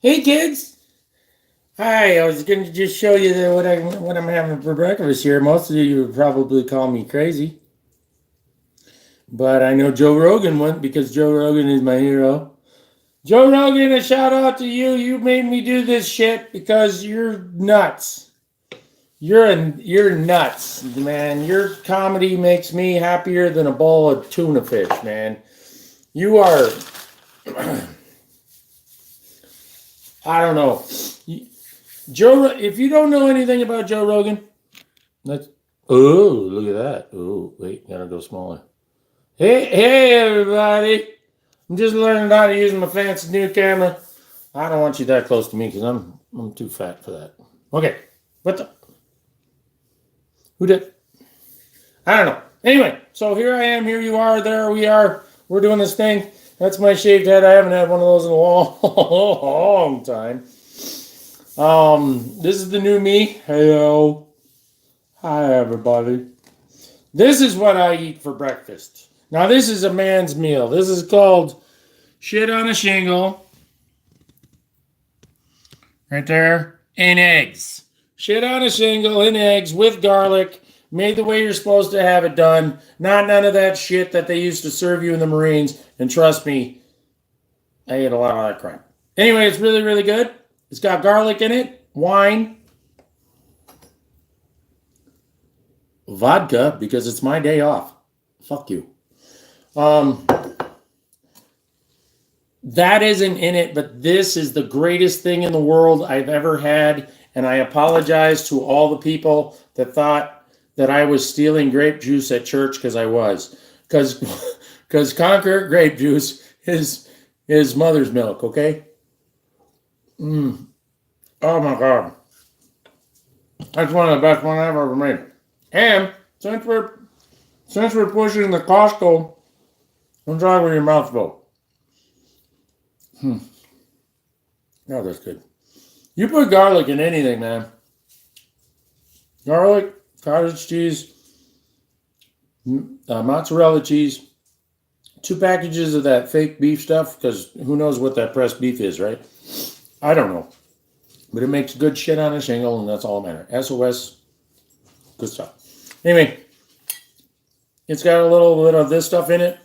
Hey kids! Hi, I was going to just show you what I'm having for breakfast here. Most of you would probably call me crazy, but I know Joe Rogan wouldn't because Joe Rogan is my hero. Joe Rogan, a shout out to you. You made me do this shit because you're nuts. You're nuts, man. Your comedy makes me happier than a bowl of tuna fish, man. You are. I don't know. Joe, if you don't know anything about Joe Rogan, let's. Oh, look at that. Oh, wait, gotta go smaller. Hey, everybody! I'm just learning how to use my fancy new camera. I don't want you that close to me because I'm too fat for that. Okay, what the? Who did? I don't know. Anyway, so here I am. Here you are. There we are. We're doing this thing. That's my shaved head. I haven't had one of those in a long time. This is the new me. Hello. Hi, everybody. This is what I eat for breakfast. Now, this is a man's meal. This is called shit on a shingle. Right there. And eggs. Shit on a shingle and eggs with garlic. Made the way you're supposed to have it done. Not none of that shit that they used to serve you in the Marines. And trust me, I ate a lot of that crap. Anyway, it's really, really good. It's got garlic in it, wine, vodka, because it's my day off. Fuck you. That isn't in it, but this is the greatest thing in the world I've ever had. And I apologize to all the people that thought that I was stealing grape juice at church, because I was. Because Conquer grape juice is mother's milk, okay? Oh my God. That's one of the best ones I've ever made. And since we're pushing the Costco, don't try with your mouth full. Oh, that's good. You put garlic in anything, man. Garlic, cottage cheese, mozzarella cheese, 2 packages of that fake beef stuff, because who knows what that pressed beef is, right? I don't know. But it makes good shit on a shingle, and that's all that matters. SOS, good stuff. Anyway, it's got a little bit of this stuff in it.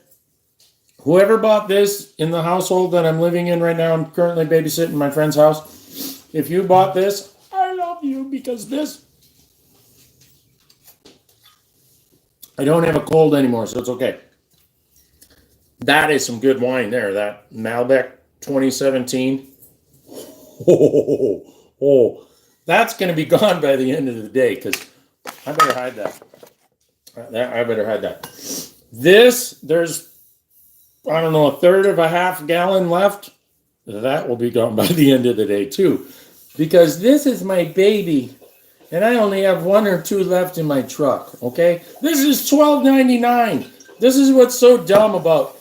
Whoever bought this in the household that I'm living in right now, I'm currently babysitting my friend's house. If you bought this, I love you, because this... I don't have a cold anymore, so it's okay. That is some good wine there. That Malbec 2017. That's going to be gone by the end of the day, because I better hide that. I better hide that. This, there's, I don't know, a third of a half gallon left. That will be gone by the end of the day, too. Because this is my baby, and I only have 1 or 2 left in my truck, okay? This is $12.99. This is what's so dumb about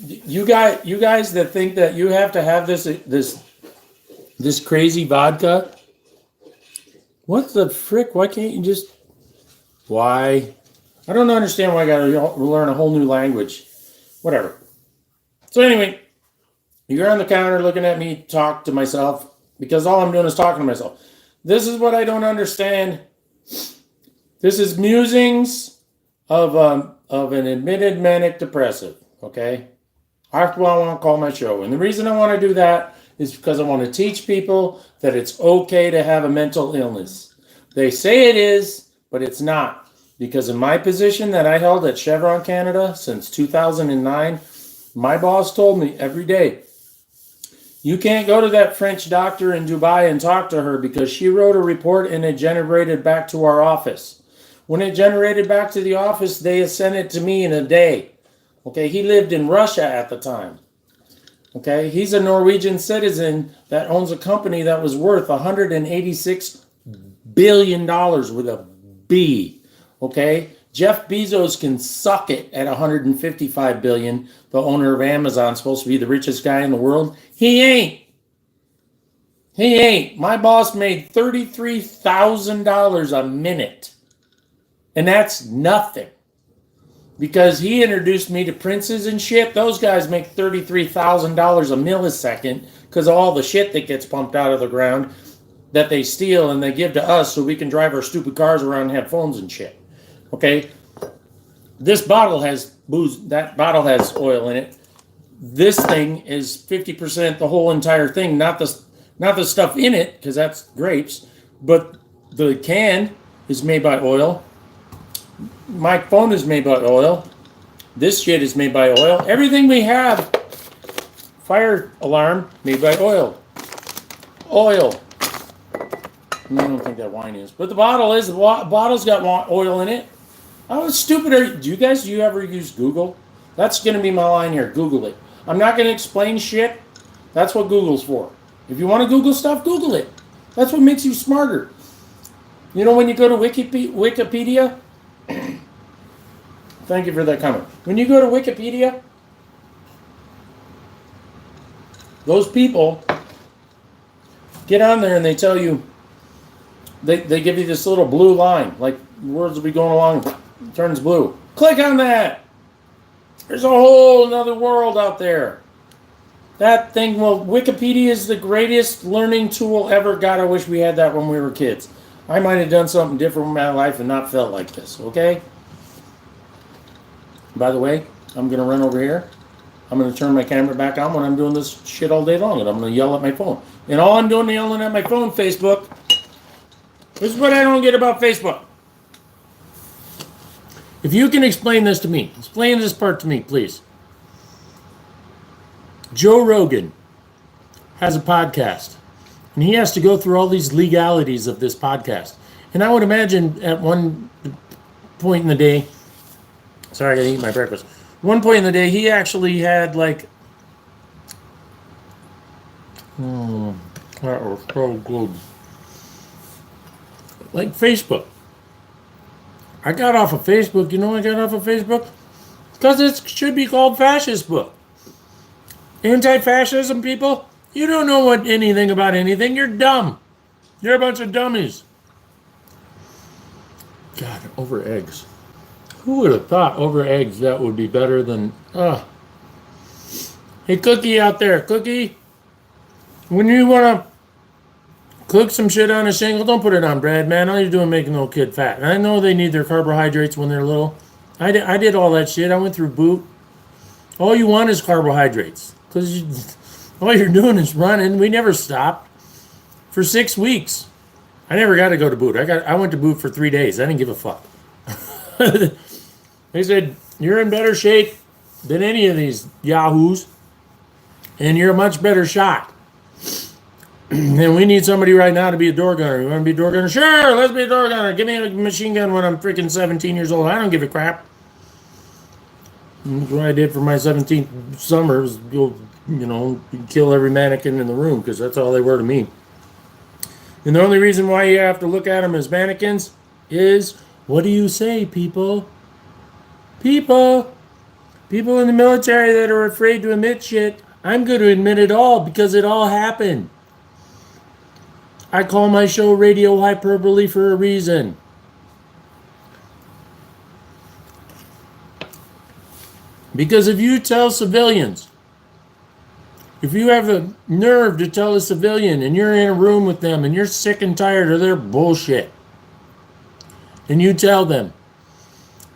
you guys that think that you have to have this crazy vodka. What the frick? Why can't you just... Why? I don't understand why I gotta learn a whole new language. Whatever. So anyway, you're on the counter looking at me talk to myself, because all I'm doing is talking to myself. This is what I don't understand. This is musings of an admitted manic depressive, okay? That's what I want to call my show. And the reason I want to do that is because I want to teach people that it's okay to have a mental illness. They say it is, but it's not. Because in my position that I held at Chevron Canada since 2009, my boss told me every day, you can't go to that French doctor in Dubai and talk to her because she wrote a report and it generated back to our office. When it generated back to the office, they sent it to me in a day. Okay, he lived in Russia at the time. Okay, he's a Norwegian citizen that owns a company that was worth $186 billion with a B. Okay, Jeff Bezos can suck it at $155 billion. The owner of Amazon, supposed to be the richest guy in the world. He ain't. He ain't. My boss made $33,000 a minute. And that's nothing. because he introduced me to princes and shit. Those guys make $33,000 a millisecond because of all the shit that gets pumped out of the ground that they steal and they give to us so we can drive our stupid cars around and have phones and shit. Okay? This bottle has booze. That bottle has oil in it. This thing is 50% the whole entire thing, not the stuff in it, because that's grapes, but the can is made by oil. My phone is made by oil. This shit is made by oil. Everything we have, fire alarm, made by oil. Oil. I don't think that wine is, but the bottle is. The bottle's got oil in it. How stupid are you? Do you ever use Google? That's going to be my line here. Google it. I'm not going to explain shit. That's what Google's for. If you want to Google stuff, Google it. That's what makes you smarter. You know, when you go to Wikipedia, thank you for that comment. When you go to Wikipedia, those people get on there and they tell you, they give you this little blue line, like words will be going along, it turns blue. Click on that. There's a whole another world out there. That thing, well, Wikipedia is the greatest learning tool ever. God, I wish we had that when we were kids. I might have done something different in my life and not felt like this, okay? By the way, I'm going to run over here. I'm going to turn my camera back on when I'm doing this shit all day long, and I'm going to yell at my phone. And all I'm doing is yelling at my phone, Facebook. This is what I don't get about Facebook. If you can explain this to me, explain this part to me, please. Joe Rogan has a podcast, and he has to go through all these legalities of this podcast. And I would imagine at one point in the day, sorry, I gotta eat my breakfast. One point in the day, he actually had like, that was so good. Like Facebook. I got off of Facebook. You know I got off of Facebook? Because it should be called Fascist Book. Anti-fascism people, you don't know anything about anything. You're dumb. You're a bunch of dummies. God, over eggs. Who would have thought over eggs that would be better than... Hey, Cookie out there. Cookie, when you want to cook some shit on a shingle, don't put it on bread, man. All you're doing is making a little kid fat. And I know they need their carbohydrates when they're little. I did all that shit. I went through boot. All you want is carbohydrates. Because all you're doing is running. We never stopped. For 6 weeks. I never got to go to boot. I went to boot for 3 days. I didn't give a fuck. They said, you're in better shape than any of these yahoos. And you're a much better shot. And we need somebody right now to be a door gunner. You want to be a door gunner? Sure, let's be a door gunner. Give me a machine gun when I'm freaking 17 years old. I don't give a crap. That's what I did for my 17th summer was go, kill every mannequin in the room because that's all they were to me. And the only reason why you have to look at them as mannequins is, what do you say, people? People in the military that are afraid to admit shit, I'm going to admit it all because it all happened. I call my show Radio Hyperbole for a reason. Because if you tell civilians, if you have the nerve to tell a civilian and you're in a room with them and you're sick and tired of their bullshit, and you tell them,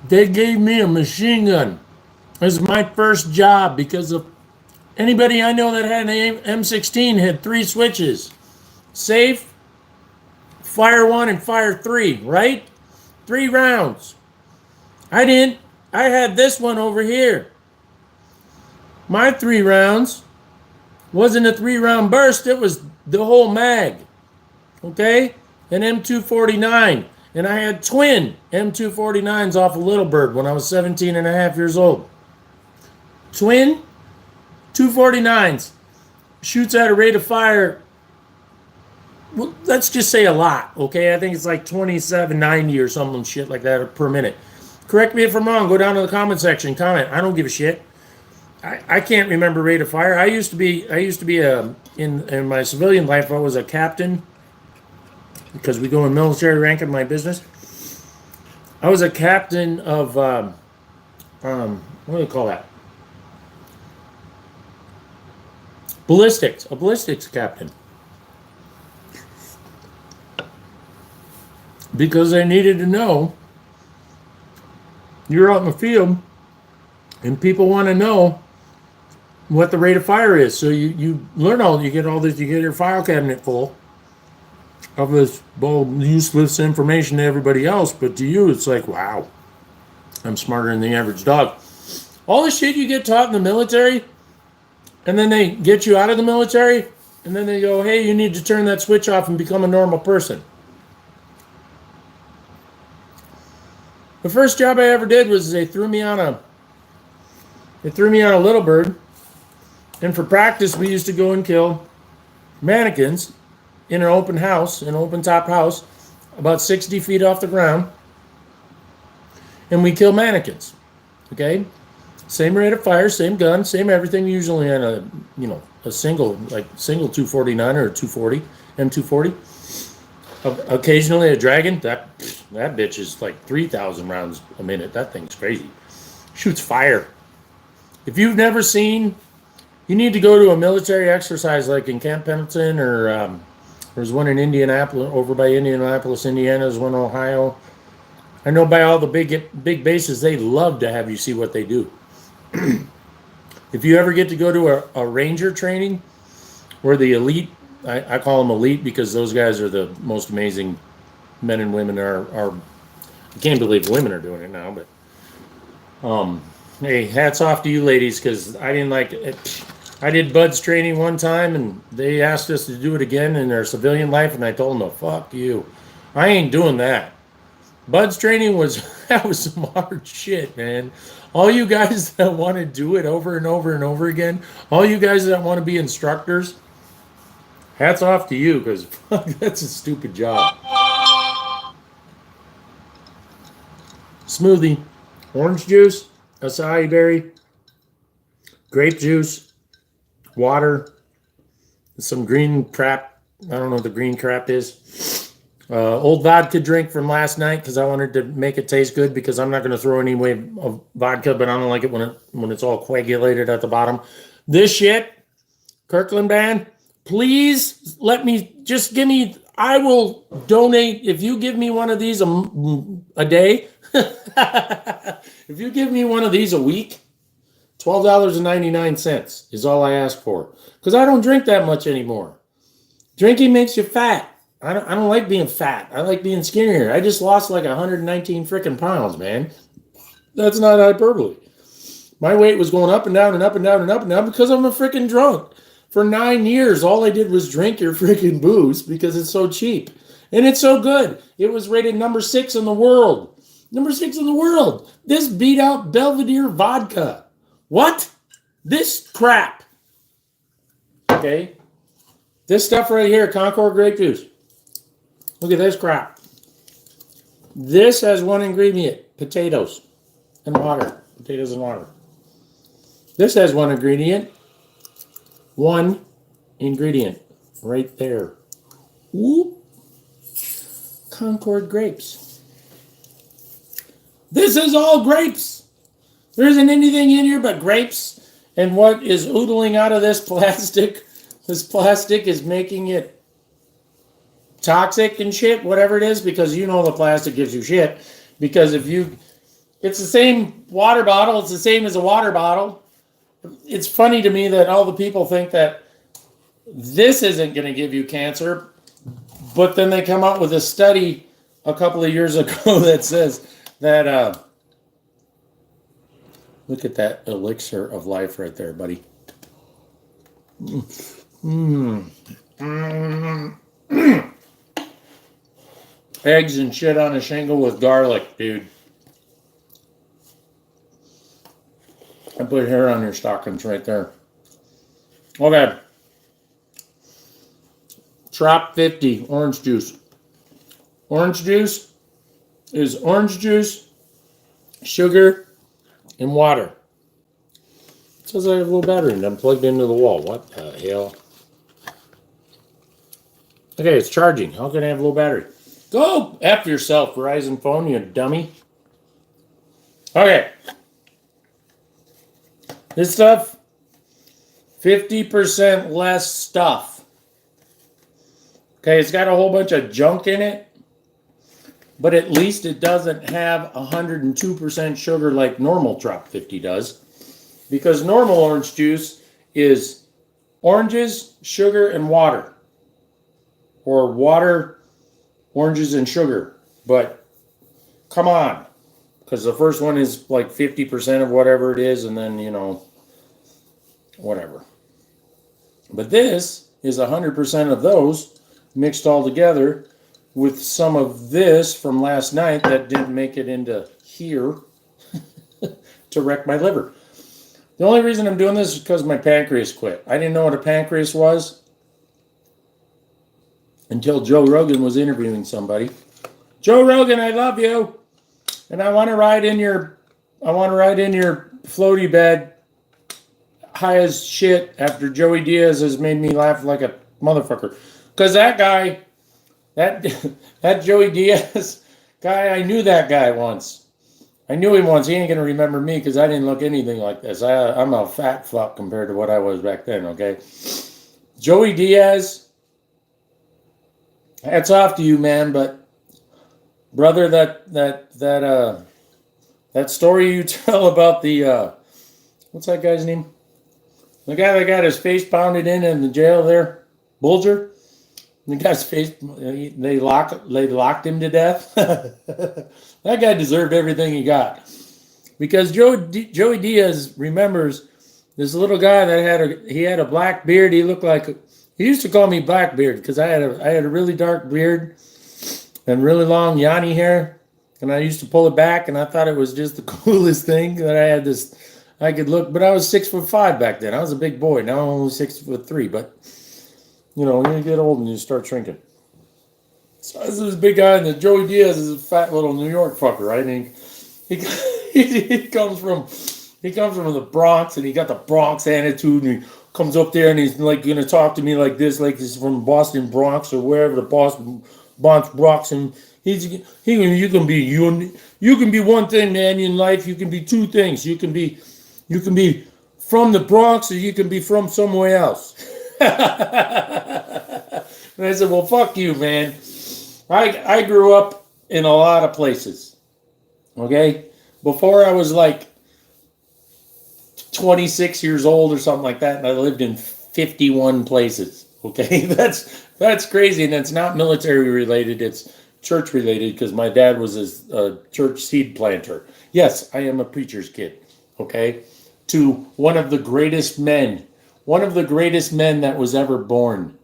they gave me a machine gun as my first job because of anybody I know that had an M16 had 3 switches. Safe, fire 1, and fire 3, right? 3 rounds. I didn't. I had this one over here. My 3 rounds wasn't a 3-round burst. It was the whole mag. Okay? An M249. And I had twin M249s off of Little Bird when I was 17 and a half years old. Twin 249s. Shoots at a rate of fire, well, let's just say a lot, okay? I think it's like 2790 or something shit like that per minute. Correct me if I'm wrong. Go down to the comment section, comment. I don't give a shit. I can't remember rate of fire. I used to be in my civilian life, I was a captain because we go in military rank in my business. I was a captain of what do you call that? Ballistics. A ballistics captain. Because they needed to know you're out in the field and people want to know what the rate of fire is. So you learn you get all this, you get your file cabinet full of this useless information to everybody else, but to you it's like, wow, I'm smarter than the average dog. All the shit you get taught in the military, and then they get you out of the military, and then they go, hey, you need to turn that switch off and become a normal person. The first job I ever did was they threw me on a little bird, and for practice we used to go and kill mannequins in an open house, an open top house, about 60 feet off the ground, and we kill mannequins. Okay, same rate of fire, same gun, same everything. Usually on a single 249 or a 240 M240. Occasionally a dragon. That bitch is like 3,000 rounds a minute. That thing's crazy. Shoots fire. If you've never seen, you need to go to a military exercise like in Camp Pendleton, or there's one in Indianapolis, over by Indianapolis, Indiana. There's one in Ohio. I know by all the big bases, they love to have you see what they do. If you ever get to go to a ranger training where the elite, I call them elite because those guys are the most amazing men and women are I can't believe women are doing it now, but hey, hats off to you ladies, because I didn't like it. I did Bud's training one time and they asked us to do it again in their civilian life, and I told them, fuck you. I ain't doing that. Bud's training was some hard shit, man. All you guys that want to do it over and over and over again, all you guys that want to be instructors, hats off to you, because that's a stupid job. Smoothie, orange juice, acai berry, grape juice, water, some green crap. I don't know what the green crap is. Old vodka drink from last night because I wanted to make it taste good, because I'm not going to throw any way of vodka, but I don't like it when it's all coagulated at the bottom. This shit, Kirkland band, please let me, just give me, I will donate, if you give me one of these a day, if you give me one of these a week, $12.99 is all I ask for, because I don't drink that much anymore. Drinking makes you fat. I don't like being fat. I like being skinnier. I just lost like 119 freaking pounds, man. That's not hyperbole. My weight was going up and down and up and down and up and down because I'm a freaking drunk. For 9 years, all I did was drink your freaking booze because it's so cheap. And it's so good. It was rated number 6 in the world. Number 6 in the world. This beat out Belvedere vodka. What? This crap. Okay? This stuff right here, Concord grape juice. Look at this crap. This has one ingredient, potatoes and water. Potatoes and water. This has one ingredient. One ingredient right there. Whoop. Concord grapes. This is all grapes. There isn't anything in here but grapes. And what is oodling out of this plastic is making it toxic and shit, whatever it is, because you know the plastic gives you shit. Because it's the same water bottle, it's the same as a water bottle. It's funny to me that all the people think that this isn't going to give you cancer, but then they come out with a study a couple of years ago that says that, look at that elixir of life right there, buddy. Eggs and shit on a shingle with garlic, dude. I put hair on your stockings right there. Okay. Trop 50 orange juice. Orange juice is orange juice, sugar, and water. It says I have a little battery and I'm plugged into the wall. What the hell? Okay, it's charging. How can I have a little battery? Go F yourself, Verizon phone, you dummy. Okay. This stuff, 50% less stuff. Okay, it's got a whole bunch of junk in it, but at least it doesn't have 102% sugar like normal Trop 50 does. Because normal orange juice is oranges, sugar, and water. Or water, oranges, and sugar. But come on. Because the first one is like 50% of whatever it is, and then, whatever. But this is 100% of those mixed all together with some of this from last night that didn't make it into here to wreck my liver. The only reason I'm doing this is because my pancreas quit. I didn't know what a pancreas was until Joe Rogan was interviewing somebody. Joe Rogan, I love you. And I want to ride in your floaty bed high as shit after Joey Diaz has made me laugh like a motherfucker. Because that guy, that Joey Diaz guy, I knew that guy once. I knew him once. He ain't going to remember me because I didn't look anything like this. I'm a fat fuck compared to what I was back then, okay? Joey Diaz, hats off to you, man, but brother, that story you tell about the, what's that guy's name? The guy that got his face pounded in the jail there, Bulger. The guy's face, they locked him to death. That guy deserved everything he got. Because Joey Diaz remembers this little guy that had a black beard. He looked like, he used to call me Blackbeard because I had a really dark beard and really long Yanni hair. And I used to pull it back, and I thought it was just the coolest thing that I had this, I could look, but I was 6'5" back then. I was a big boy. Now I'm only 6'3", but when you get old and you start shrinking. So this is a big guy, and the Joey Diaz is a fat little New York fucker, right? And he comes from the Bronx, and he got the Bronx attitude, and he comes up there and he's like going to talk to me like this from Boston Bronx or wherever the Boston Bronx, and you can be one thing, man, in life. You can be two things. You can be from the Bronx, or you can be from somewhere else. And I said, well, fuck you, man. I grew up in a lot of places. Okay? Before I was like 26 years old or something like that, and I lived in 51 places. Okay? That's crazy, and it's not military related, it's church related, because my dad was a church seed planter. Yes, I am a preacher's kid. Okay? To one of the greatest men that was ever born.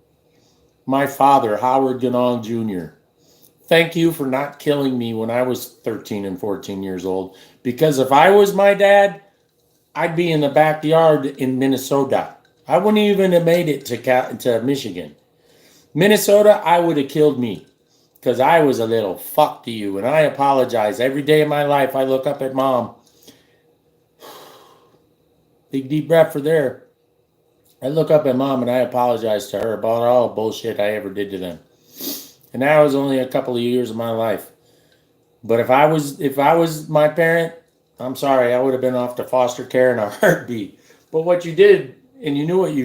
My father, Howard Ganong Jr. Thank you for not killing me when I was 13 and 14 years old. Because if I was my dad, I'd be in the backyard in Minnesota. I wouldn't even have made it to Michigan. Minnesota, I would have killed me. Because I was a little fuck to you. And I apologize. Every day of my life, I look up at Mom. Big deep breath for there. I look up at Mom and I apologize to her about all the bullshit I ever did to them. And that was only a couple of years of my life. But if I was my parent, I'm sorry, I would have been off to foster care in a heartbeat. But what you did, and you knew what you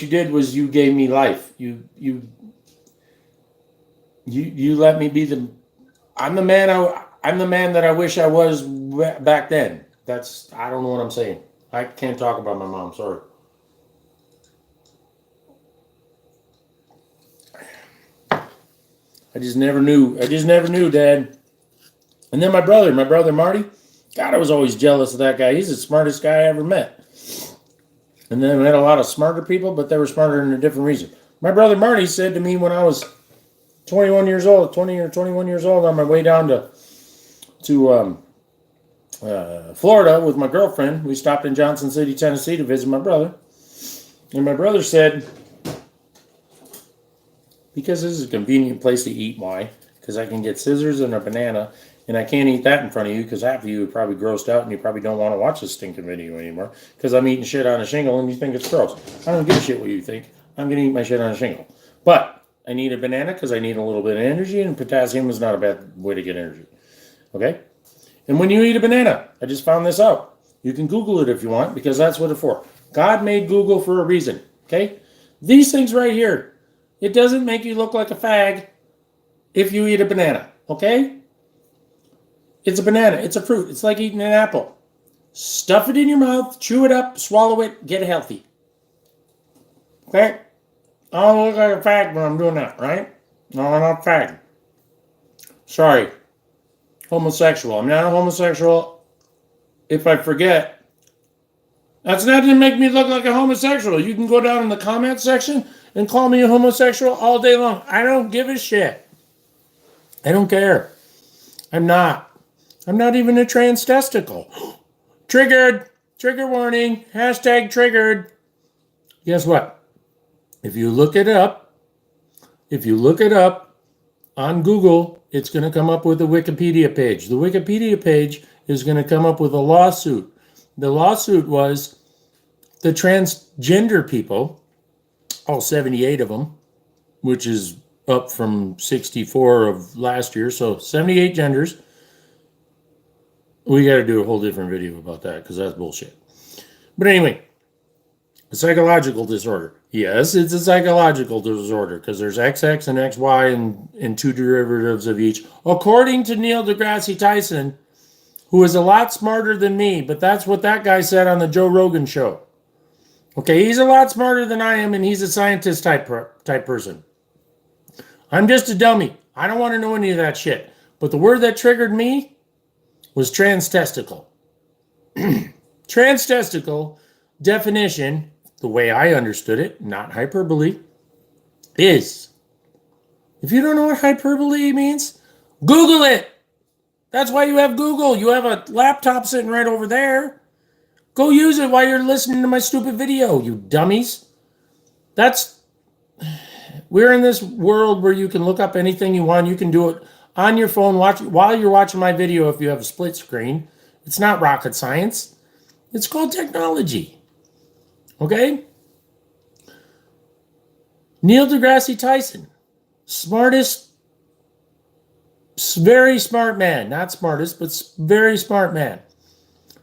did was you gave me life. You let me be I'm the man that I wish I was back then. I don't know what I'm saying. I can't talk about my mom, sorry. I just never knew, Dad. And then my brother Marty, God, I was always jealous of that guy. He's the smartest guy I ever met. And then I met a lot of smarter people, but they were smarter in a different reason. My brother Marty said to me when I was 20 or 21 years old, on my way down to Florida with my girlfriend. We stopped in Johnson City, Tennessee to visit my brother. And my brother said, because this is a convenient place to eat, why? Because I can get scissors and a banana, and I can't eat that in front of you because half of you are probably grossed out and you probably don't want to watch this stinking video anymore because I'm eating shit on a shingle and you think it's gross. I don't give a shit what you think. I'm going to eat my shit on a shingle. But I need a banana because I need a little bit of energy, and potassium is not a bad way to get energy. Okay? And when you eat a banana, I just found this out. You can Google it if you want, because that's what it's for. God made Google for a reason, okay? These things right here, it doesn't make you look like a fag if you eat a banana, okay? It's a banana. It's a fruit. It's like eating an apple. Stuff it in your mouth, chew it up, swallow it, get healthy. Okay? I don't look like a fag when I'm doing that, right? No, I'm not a fag. Sorry. Homosexual. I'm not a homosexual. If I forget, that's not to make me look like a homosexual. You can go down in the comment section and call me a homosexual all day long. I don't give a shit. I don't care. I'm not. I'm not even a trans testicle. Triggered. Trigger warning. Hashtag triggered. Guess what? If you look it up on Google, it's going to come up with a Wikipedia page. The Wikipedia page is going to come up with a lawsuit. The lawsuit was the transgender people, all 78 of them, which is up from 64 of last year, so 78 genders. We got to do a whole different video about that because that's bullshit. But anyway, a psychological disorder. Yes, it's a psychological disorder because there's XX and XY and two derivatives of each. According to Neil deGrasse Tyson, who is a lot smarter than me, but that's what that guy said on the Joe Rogan show. Okay, he's a lot smarter than I am, and he's a scientist type person. I'm just a dummy. I don't want to know any of that shit. But the word that triggered me was trans testicle. Trans testicle definition, the way I understood it, not hyperbole, is, if you don't know what hyperbole means, Google it. That's why you have Google. You have a laptop sitting right over there. Go use it while you're listening to my stupid video, you dummies. We're in this world where you can look up anything you want. You can do it on your phone while you're watching my video if you have a split screen. It's not rocket science. It's called technology. Okay? Neil deGrasse Tyson, smartest, very smart man. Not smartest, but very smart man.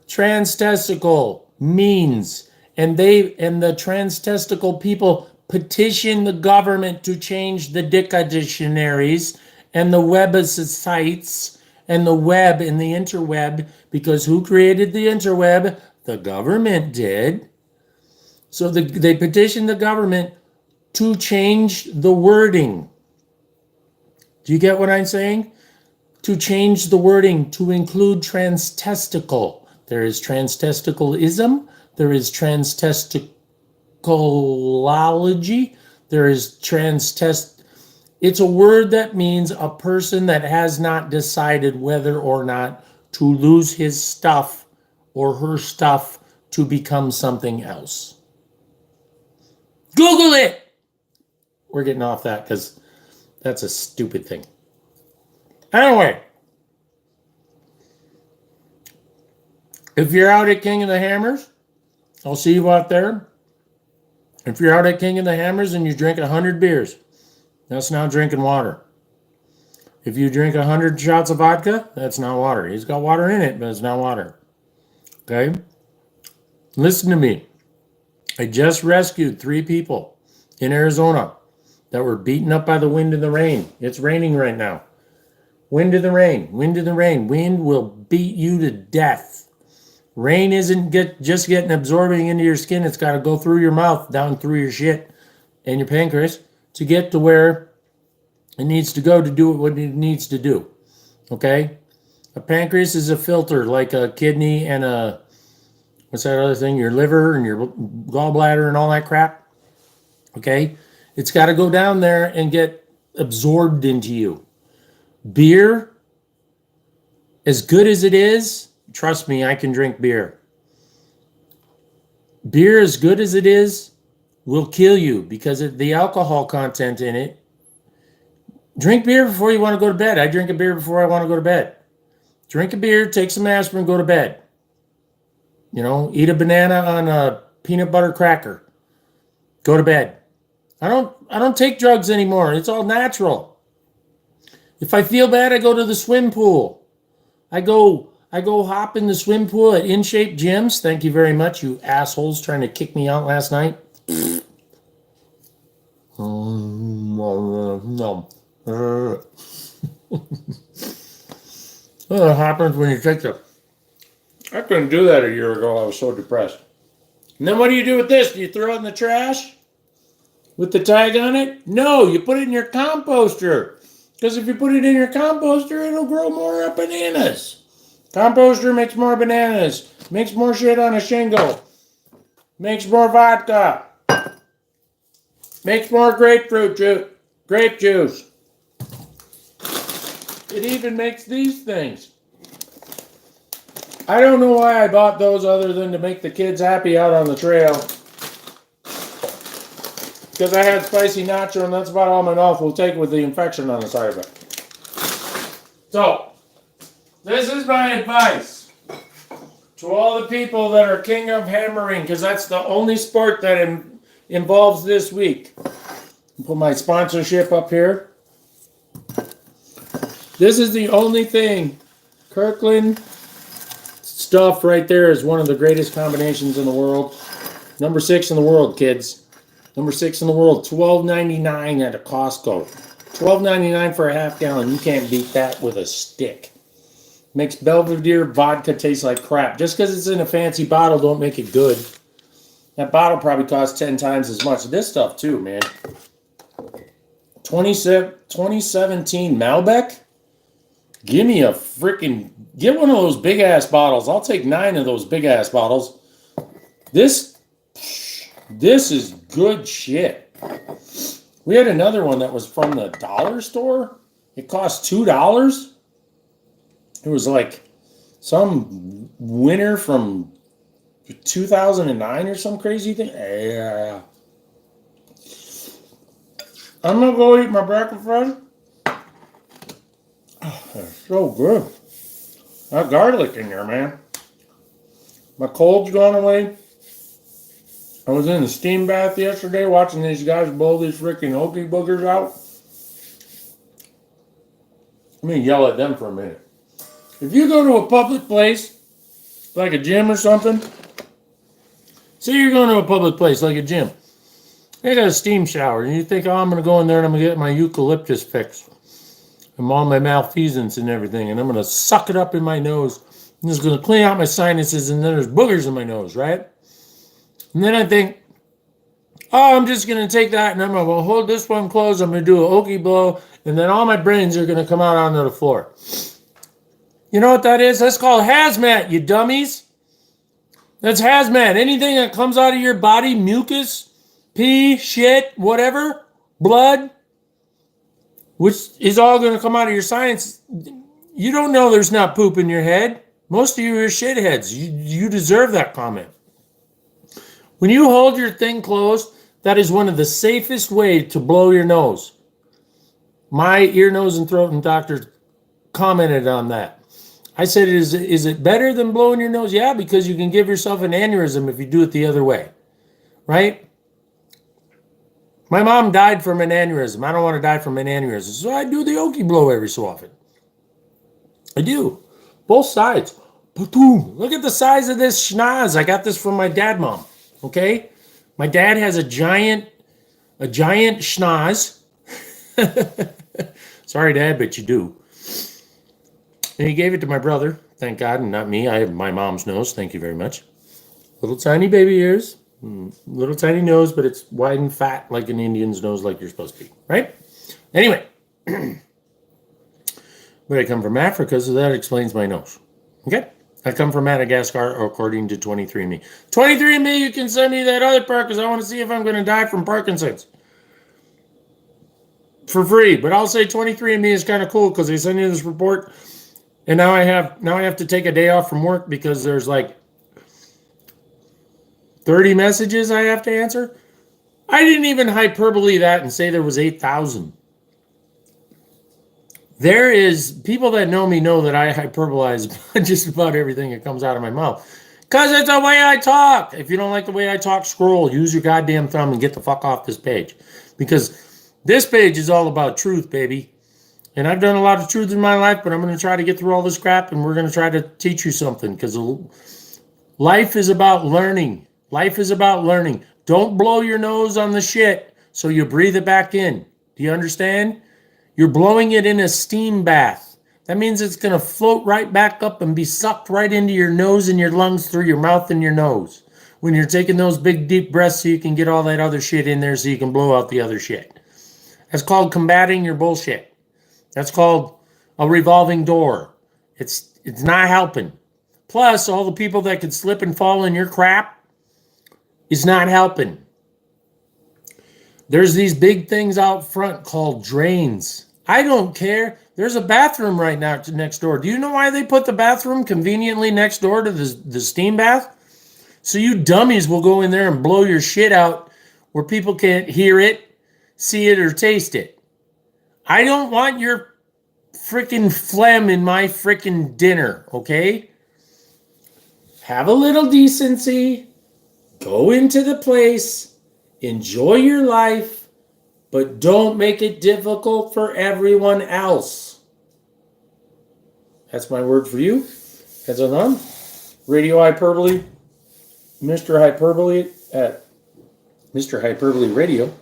Trans testicle means, and the trans testicle people petition the government to change the dictionaries and the websites and the web and the interweb, because who created the interweb? The government did. So they petitioned the government to change the wording. Do you get what I'm saying? To change the wording to include trans testicle. There is trans testicleism. There is trans testicleology. There is it's a word that means a person that has not decided whether or not to lose his stuff or her stuff to become something else. Google it! We're getting off that because that's a stupid thing. Anyway, if you're out at King of the Hammers, I'll see you out there. If you're out at King of the Hammers and you drink 100 beers, that's now drinking water. If you drink 100 shots of vodka, that's not water. It's got water in it, but it's not water. Okay? Listen to me. I just rescued 3 people in Arizona that were beaten up by the wind and the rain. It's raining right now. Wind and the rain. Wind and the rain. Wind will beat you to death. Rain isn't just getting absorbing into your skin. It's got to go through your mouth, down through your shit and your pancreas to get to where it needs to go to do what it needs to do. Okay? A pancreas is a filter, like a kidney and a, what's that other thing? Your liver and your gallbladder and all that crap. Okay? It's got to go down there and get absorbed into you. Beer, as good as it is, trust me, I can drink beer. Beer, as good as it is, will kill you because of the alcohol content in it. Drink beer before you want to go to bed. I drink a beer before I want to go to bed. Drink a beer, take some aspirin, go to bed. You know, eat a banana on a peanut butter cracker. Go to bed. I don't take drugs anymore. It's all natural. If I feel bad, I go to the swim pool. I go I go hop in the swim pool at In Shape Gyms. Thank you very much, you assholes trying to kick me out last night. No. What happens when you take the... I couldn't do that a year ago. I was so depressed. And then what do you do with this? Do you throw it in the trash with the tag on it? No, you put it in your composter. Because if you put it in your composter, it'll grow more bananas. Composter makes more bananas. Makes more shit on a shingle. Makes more vodka. Makes more grapefruit juice. Grape juice. It even makes these things. I don't know why I bought those other than to make the kids happy out on the trail. Because I had spicy nacho and that's about all my mouth will take with the infection on the side of it. So, this is my advice to all the people that are king of hammering, because that's the only sport that involves this week. Put my sponsorship up here. This is the only thing. Kirkland stuff right there is one of the greatest combinations in the world. Number 6 in the world, kids. Number 6 in the world. $12.99 at a Costco. $12.99 for a half gallon. You can't beat that with a stick. Makes Belvedere vodka taste like crap. Just because it's in a fancy bottle don't make it good. That bottle probably costs 10 times as much. This stuff too, man. 2017 Malbec? Give me a freaking... Get one of those big-ass bottles. I'll take 9 of those big-ass bottles. This is good shit. We had another one that was from the dollar store. It cost $2. It was like some winner from 2009 or some crazy thing. Yeah. I'm going to go eat my breakfast, friend. Oh, that's so good. That garlic in there, man. My cold's gone away. I was in the steam bath yesterday watching these guys blow these freaking hokey boogers out. Let me yell at them for a minute. If you go to a public place, like a gym or something, say you're going to a public place like a gym. They got a steam shower, and you think, oh, I'm going to go in there and I'm going to get my eucalyptus fix. And all my malfeasance and everything, and I'm going to suck it up in my nose. And it's going to clean out my sinuses, and then there's boogers in my nose, right? And then I think, oh, I'm just going to take that, and I'm going to hold this one closed. I'm going to do an okie blow, and then all my brains are going to come out onto the floor. You know what that is? That's called hazmat, you dummies. That's hazmat. Anything that comes out of your body, mucus, pee, shit, whatever, blood, which is all going to come out of your sinus. You don't know there's not poop in your head. Most of you are shitheads. You deserve that comment. When you hold your thing closed, that is one of the safest ways to blow your nose. My ear, nose, and throat and doctor commented on that. I said, is it better than blowing your nose? Yeah, because you can give yourself an aneurysm if you do it the other way, right? My mom died from an aneurysm. I don't want to die from an aneurysm, so I do the okie blow every so often. I do. Both sides. Boom. Look at the size of this schnoz. I got this from my dad, mom. Okay? My dad has a giant schnoz. Sorry, Dad, but you do. And he gave it to my brother, thank God, and not me. I have my mom's nose, thank you very much. Little tiny baby ears, little tiny nose, but it's wide and fat like an Indian's nose, like you're supposed to be, right? Anyway, but I come from Africa, so that explains my nose. Okay? I come from Madagascar, according to 23andMe. 23andMe, you can send me that other part because I want to see if I'm going to die from Parkinson's. For free, but I'll say 23andMe is kind of cool because they send you this report. And now I have to take a day off from work because there's like 30 messages I have to answer. I didn't even hyperbole that and say there was 8,000. There is, people that know me know that I hyperbolize just about everything that comes out of my mouth. Because it's the way I talk. If you don't like the way I talk, scroll. Use your goddamn thumb and get the fuck off this page. Because this page is all about truth, baby. And I've done a lot of truth in my life, but I'm going to try to get through all this crap, and we're going to try to teach you something, because life is about learning. Life is about learning. Don't blow your nose on the shit so you breathe it back in. Do you understand? You're blowing it in a steam bath. That means it's going to float right back up and be sucked right into your nose and your lungs through your mouth and your nose when you're taking those big deep breaths so you can get all that other shit in there so you can blow out the other shit. That's called combating your bullshit. That's called a revolving door. It's not helping. Plus, all the people that could slip and fall in your crap is not helping. There's these big things out front called drains. I don't care. There's a bathroom right now next door. Do you know why they put the bathroom conveniently next door to the steam bath? So you dummies will go in there and blow your shit out where people can't hear it, see it, or taste it. I don't want your freaking phlegm in my freaking dinner, okay? Have a little decency. Go into the place. Enjoy your life. But don't make it difficult for everyone else. That's my word for you. That's on Radio Hyperbole, Mr. Hyperbole at MrHyperBowleeRadio.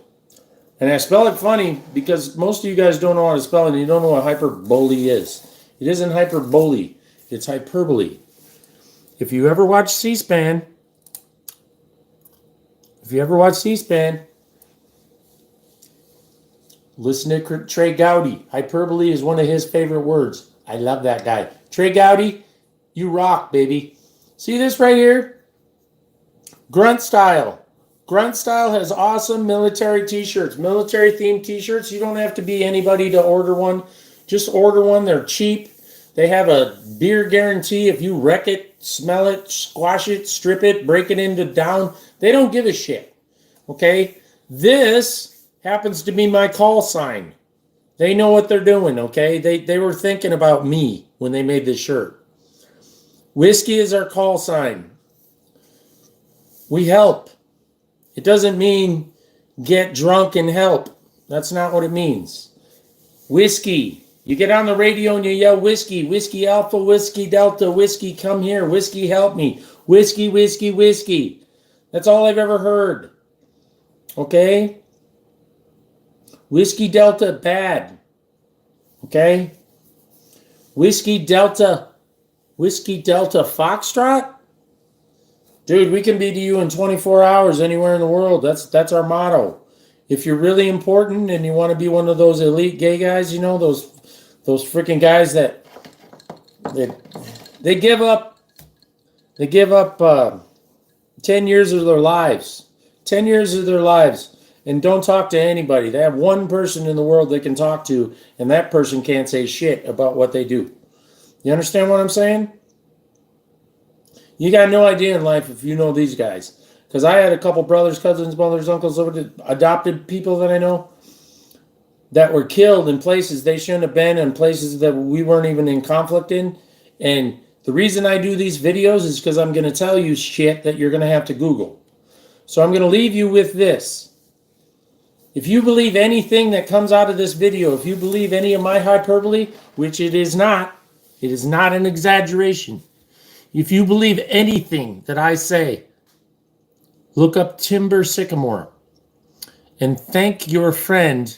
And I spell it funny because most of you guys don't know how to spell it and you don't know what hyperbole is. It isn't hyperbole. It's hyperbole. If you ever watch C-SPAN, listen to Trey Gowdy. Hyperbole is one of his favorite words. I love that guy. Trey Gowdy, you rock, baby. See this right here? Grunt Style. Grunt Style has awesome military t-shirts, military themed t-shirts. You don't have to be anybody to order one. Just order one. They're cheap. They have a beer guarantee. If you wreck it, smell it, squash it, strip it, break it into down, they don't give a shit. Okay? This happens to be my call sign. They know what they're doing, okay? They were thinking about me when they made this shirt. Whiskey is our call sign. We help. It doesn't mean get drunk and help. That's not what it means. Whiskey. You get on the radio and you yell whiskey. Whiskey Alpha, Whiskey Delta, whiskey come here. Whiskey help me. Whiskey, whiskey, whiskey. That's all I've ever heard. Okay? Whiskey Delta bad. Okay? Whiskey Delta Foxtrot? Dude, we can be to you in 24 hours anywhere in the world. That's our motto. If you're really important and you want to be one of those elite gay guys, you know, those freaking guys that they give up 10 years of their lives. 10 years of their lives. And don't talk to anybody. They have one person in the world they can talk to, and that person can't say shit about what they do. You understand what I'm saying? You got no idea in life if you know these guys. Because I had a couple brothers, cousins, mothers, uncles, adopted people that I know that were killed in places they shouldn't have been, and places that we weren't even in conflict in. And the reason I do these videos is because I'm going to tell you shit that you're going to have to Google. So I'm going to leave you with this. If you believe anything that comes out of this video, if you believe any of my hyperbole, which it is not an exaggeration. If you believe anything that I say, look up Timber Sycamore and thank your friend,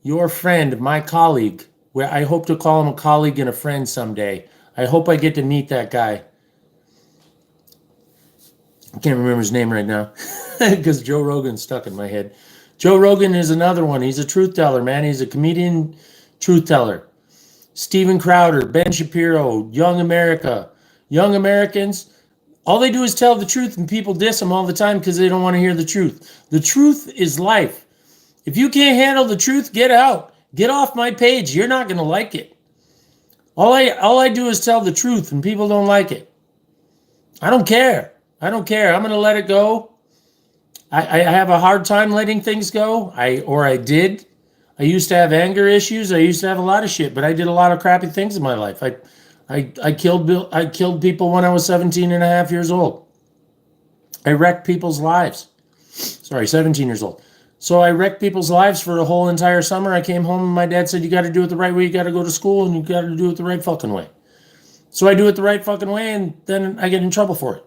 my colleague, where I hope to call him a colleague and a friend someday. I hope I get to meet that guy. I can't remember his name right now because Joe Rogan's stuck in my head. Joe Rogan is another one. He's a truth teller, man. He's a comedian truth teller. Steven Crowder, Ben Shapiro, Young America. Young Americans, all they do is tell the truth, and people diss them all the time because they don't want to hear the truth. The truth is life. If you can't handle the truth, get out. Get off my page. You're not going to like it. All I do is tell the truth, and people don't like it. I don't care. I'm going to let it go. I have a hard time letting things go. I did. I used to have anger issues. I used to have a lot of shit, but I did a lot of crappy things in my life. I killed people when I was 17 and a half years old. I wrecked people's lives. Sorry, 17 years old. So I wrecked people's lives for a whole entire summer. I came home and my dad said, you got to do it the right way. You got to go to school and you got to do it the right fucking way. So I do it the right fucking way and then I get in trouble for it.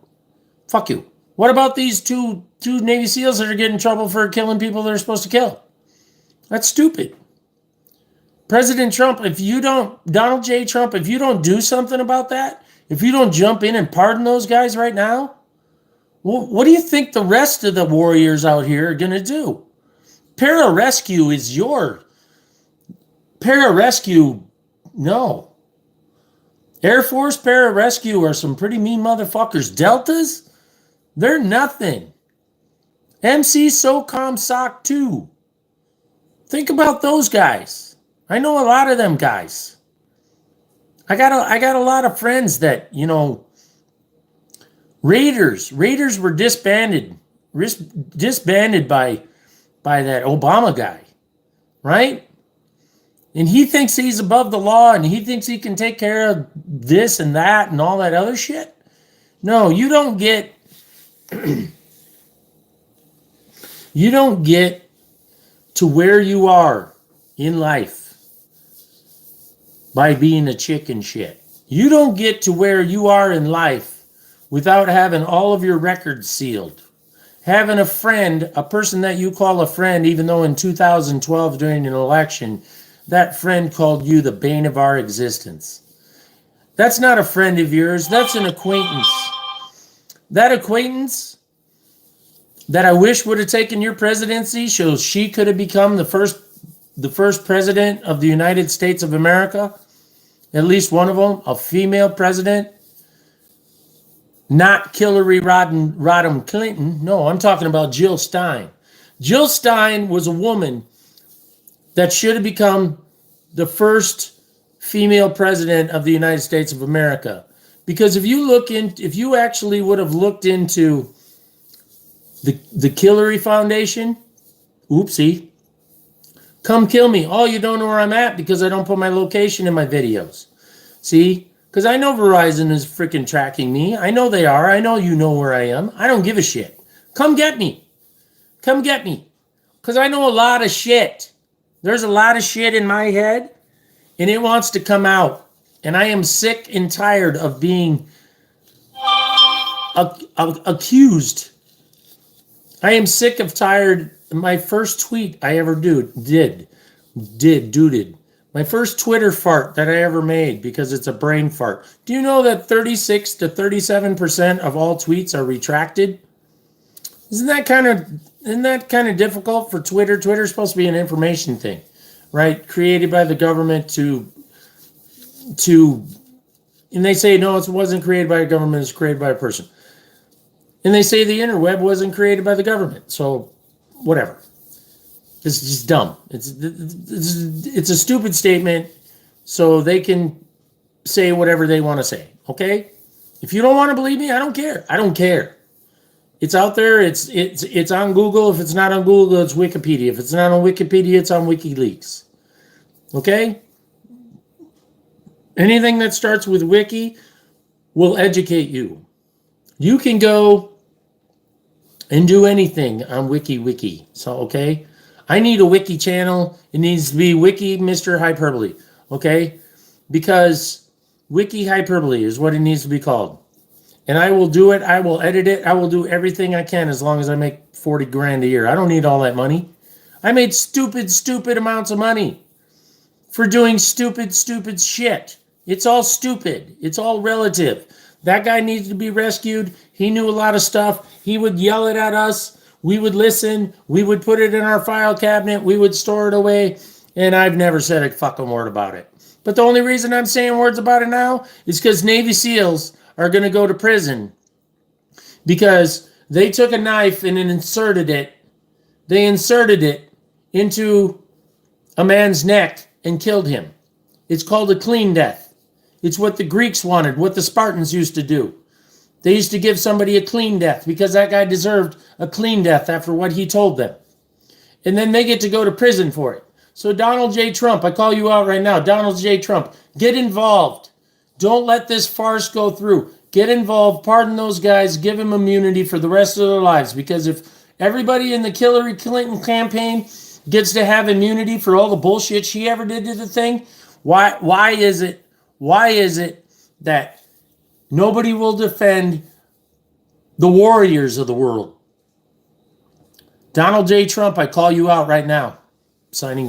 Fuck you. What about these two Navy SEALs that are getting in trouble for killing people they're supposed to kill? That's stupid. President Trump, Donald J. Trump, if you don't do something about that, if you don't jump in and pardon those guys right now, what do you think the rest of the warriors out here are going to do? Pararescue is your... Pararescue, no. Air Force pararescue are some pretty mean motherfuckers. Deltas, they're nothing. MC SOCOM SOC 2. Think about those guys. I know a lot of them guys. I got a lot of friends that, Raiders were disbanded by that Obama guy, right? And he thinks he's above the law and he thinks he can take care of this and that and all that other shit. No, you don't get to where you are in life by being a chicken shit. You don't get to where you are in life without having all of your records sealed. Having a friend, a person that you call a friend, even though in 2012 during an election, that friend called you the bane of our existence. That's not a friend of yours. That's an acquaintance. That acquaintance that I wish would have taken your presidency so she could have become the first president of the United States of America. At least one of them, a female president. Not Hillary Rodham Clinton. No, I'm talking about Jill Stein. Jill Stein was a woman that should have become the first female president of the United States of America. Because if you actually would have looked into the Hillary Foundation, oopsie, come kill me. Oh, you don't know where I'm at because I don't put my location in my videos. See? Because I know Verizon is freaking tracking me. I know they are. I know you know where I am. I don't give a shit. Come get me. Come get me. Because I know a lot of shit. There's a lot of shit in my head, and it wants to come out. And I am sick and tired of being accused. I am sick of tired. My first tweet I ever did. My first Twitter fart that I ever made, because it's a brain fart. Do you know that 36 to 37% of all tweets are retracted? Isn't that kind of difficult for Twitter? Twitter's supposed to be an information thing, right? Created by the government to and they say no, it wasn't created by a government, it's created by a person. And they say the interweb wasn't created by the government. So whatever. It's just dumb. It's a stupid statement, so they can say whatever they want to say. Okay? If you don't want to believe me, I don't care. I don't care. It's out there. It's on Google. If it's not on Google, it's Wikipedia. If it's not on Wikipedia, it's on WikiLeaks. Okay? Anything that starts with wiki will educate you. You can go and do anything on wiki. So, okay? I need a wiki channel. It needs to be wiki Mr. Hyperbole, okay? Because wiki hyperbole is what it needs to be called. And I will do it. I will edit it. I will do everything I can as long as I make 40 grand a year. I don't need all that money. I made stupid amounts of money for doing stupid shit. It's all stupid. It's all relative. That guy needs to be rescued. He knew a lot of stuff. He would yell it at us. We would listen. We would put it in our file cabinet. We would store it away. And I've never said a fucking word about it. But the only reason I'm saying words about it now is because Navy SEALs are going to go to prison because they took a knife and inserted it. They inserted it into a man's neck and killed him. It's called a clean death. It's what the Greeks wanted, what the Spartans used to do. They used to give somebody a clean death because that guy deserved a clean death after what he told them. And then they get to go to prison for it. So Donald J. Trump, I call you out right now. Donald J. Trump, get involved. Don't let this farce go through. Get involved, pardon those guys, give them immunity for the rest of their lives. Because everybody in the Hillary Clinton campaign gets to have immunity for all the bullshit she ever did to the thing. Why is it that nobody will defend the warriors of the world? Donald J. Trump, I call you out right now. Signing